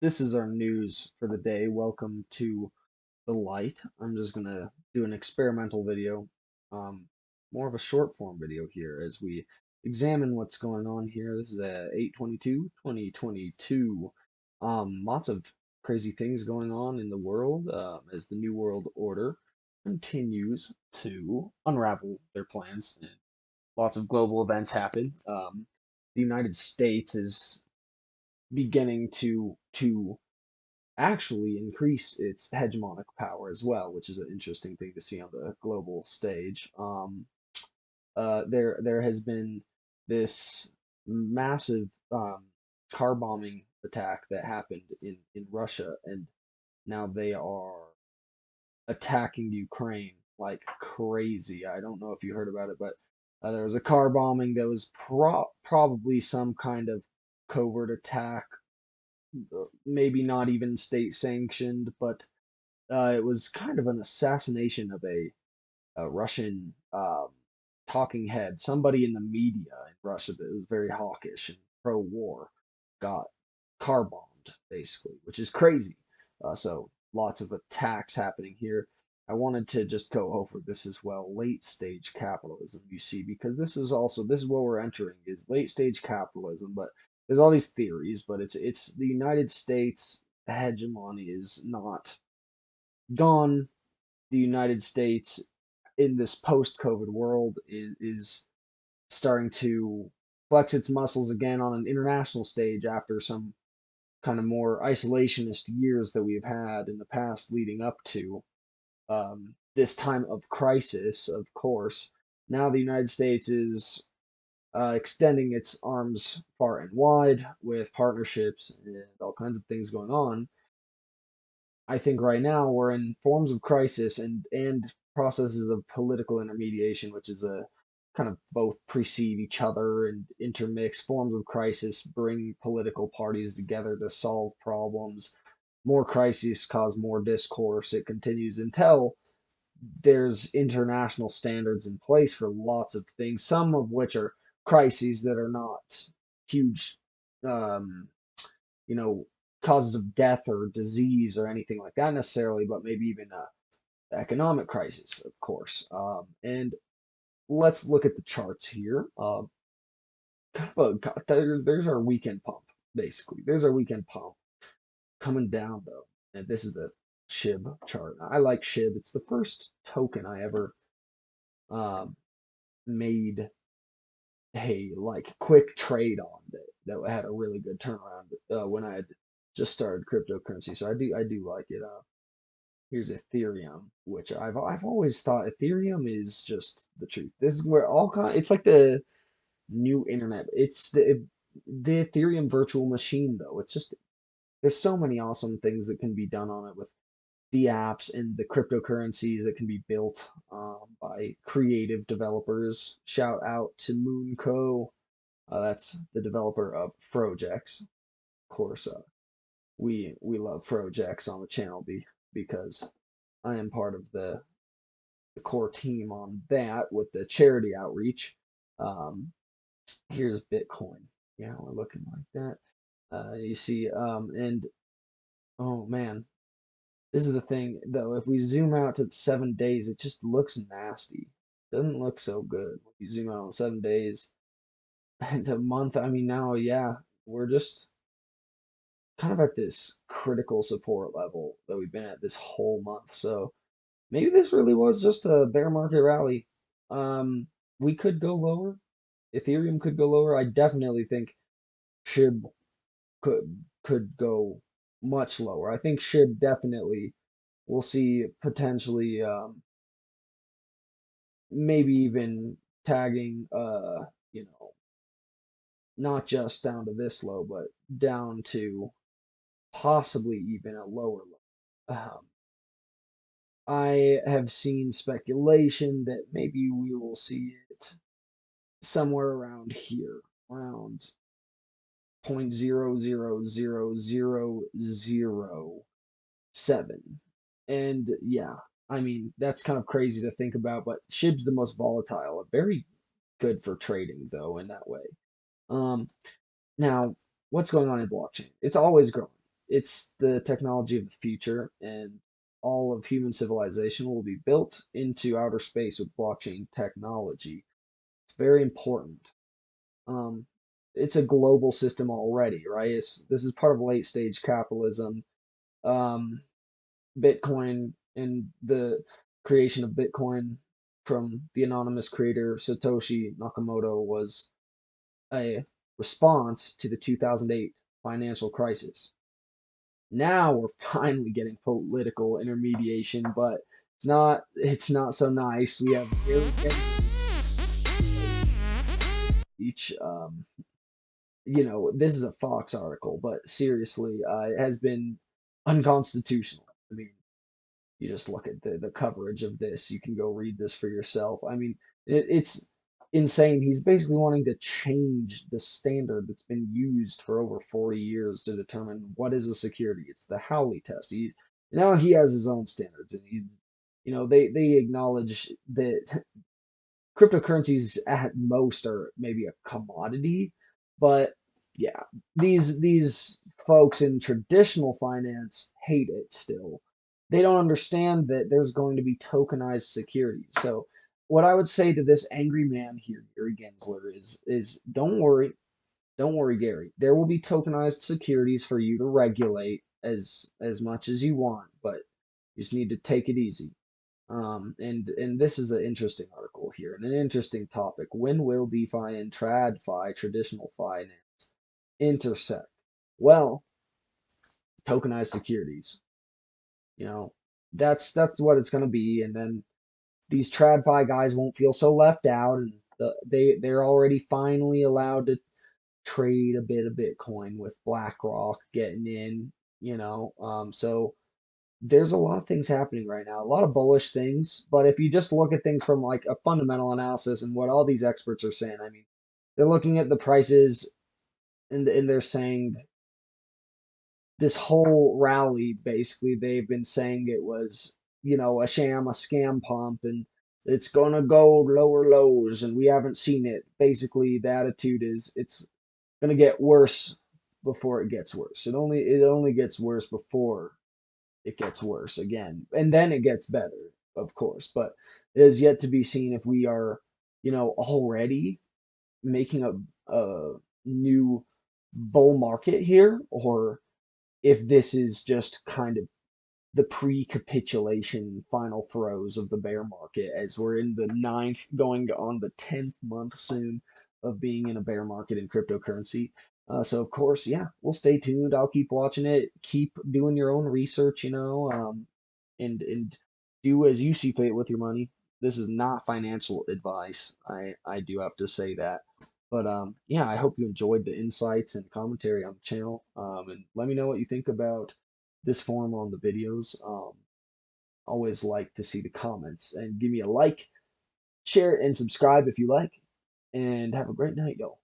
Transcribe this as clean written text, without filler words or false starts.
this is our news for the day. Welcome to the light. I'm just gonna do an experimental video, um, more of a short form video here as we examine what's going on here. This is a 8/22/2022. Lots of crazy things going on in the world as the New World Order continues to unravel their plans. And lots of global events happen. The United States is beginning to actually increase its hegemonic power as well, which is an interesting thing to see on the global stage. There has been this massive car bombing attack that happened in Russia, and now they are attacking Ukraine like crazy. I don't know if you heard about it, but there was a car bombing that was probably some kind of covert attack, maybe not even state sanctioned, but it was kind of an assassination of a Russian talking head. Somebody in the media in Russia that was very hawkish and pro-war got car bombed, basically, which is crazy. So lots of attacks happening here. I wanted to just go over this as well. Late stage capitalism, you see, because this is what we're entering is late stage capitalism, but there's all these theories, but it's the United States hegemony is not gone. The United States in this post-COVID world is starting to flex its muscles again on an international stage after some kind of more isolationist years that we've had in the past leading up to this time of crisis, of course. Now the United States is extending its arms far and wide with partnerships and all kinds of things going on. I think right now we're in forms of crisis and processes of political intermediation, which is a kind of both precede each other and intermix. Forms of crisis bring political parties together to solve problems. More crises cause more discourse. It continues until there's international standards in place for lots of things, some of which are crises that are not huge, um, you know, causes of death or disease or anything like that necessarily, but maybe even economic crisis, of course. And let's look at the charts here. There's our weekend pump, basically. There's our weekend pump coming down though, and this is the SHIB chart. I like SHIB. It's the first token I ever um, made a like quick trade on that had a really good turnaround when I had just started cryptocurrency. So I do like it. Here's Ethereum, which I've always thought Ethereum is just the truth. This is where all kind. It's like the new internet. It's the Ethereum virtual machine though. It's just there's so many awesome things that can be done on it with the apps and the cryptocurrencies that can be built by creative developers. Shout out to Moonco. That's the developer of Frojex. Of course, we love Frojex on the channel because I am part of the core team on that with the charity outreach. Um, Here's Bitcoin. Yeah, we're looking like that. You see, and oh man, this is the thing though. If we zoom out to 7 days, it just looks nasty. Doesn't look so good. If you zoom out on 7 days and a month, I mean, now, yeah, we're just kind of at this critical support level that we've been at this whole month. So maybe this really was just a bear market rally. We could go lower. Ethereum could go lower. I definitely think SHIB could go much lower. I think SHIB definitely will see potentially maybe even tagging you know not just down to this low, but down to possibly even a lower low. I have seen speculation that maybe we will see it somewhere around here, around 0.000007. And yeah, I mean, that's kind of crazy to think about, but SHIB's the most volatile. Very good for trading, though, in that way. Um, Now, what's going on in blockchain? It's always growing. it's the technology of the future, and all of human civilization will be built into outer space with blockchain technology. It's very important. Um, it's a global system already, right? This is part of late stage capitalism. Um, Bitcoin and the creation of Bitcoin from the anonymous creator Satoshi Nakamoto was a response to the 2008 financial crisis. Now we're finally getting political intermediation, but it's not so nice. We have Gary Gensler each this is a Fox article, but seriously, it has been unconstitutional. I mean, you just look at the coverage of this. You can go read this for yourself. I mean, it's insane. He's basically wanting to change the standard that's been used for over 40 years to determine what is a security. It's the Howley test. Now he has his own standards, and they acknowledge that cryptocurrencies at most are maybe a commodity, but yeah, these folks in traditional finance hate it still. They don't understand that there's going to be tokenized securities. So what I would say to this angry man here, Gary Gensler, is don't worry, Gary. There will be tokenized securities for you to regulate as much as you want, but you just need to take it easy. And this is an interesting article here and an interesting topic. When will DeFi and TradFi, traditional finance, intersect? Well, tokenized securities. You know, that's what it's going to be, and then these TradFi guys won't feel so left out, and they're already finally allowed to trade a bit of Bitcoin with BlackRock getting in. So there's a lot of things happening right now, a lot of bullish things. But if you just look at things from like a fundamental analysis and what all these experts are saying, I mean, they're looking at the prices and they're saying this whole rally, basically, they've been saying it was, a sham, a scam pump, and it's gonna go lower lows, and we haven't seen it. Basically, the attitude is it's gonna get worse before it gets worse. It only gets worse before it gets worse again, and then it gets better, of course. But it is yet to be seen if we are, already making a new bull market here, or if this is just kind of the pre-capitulation final throes of the bear market as we're in the ninth, going on the 10th month soon of being in a bear market in cryptocurrency. So of course, yeah, we'll stay tuned. I'll keep watching it. Keep doing your own research, and do as you see fit with your money. This is not financial advice. I do have to say that. But yeah, I hope you enjoyed the insights and commentary on the channel. And let me know what you think about this form on the videos. Always like to see the comments and give me a like, share, and subscribe if you like. And have a great night, y'all.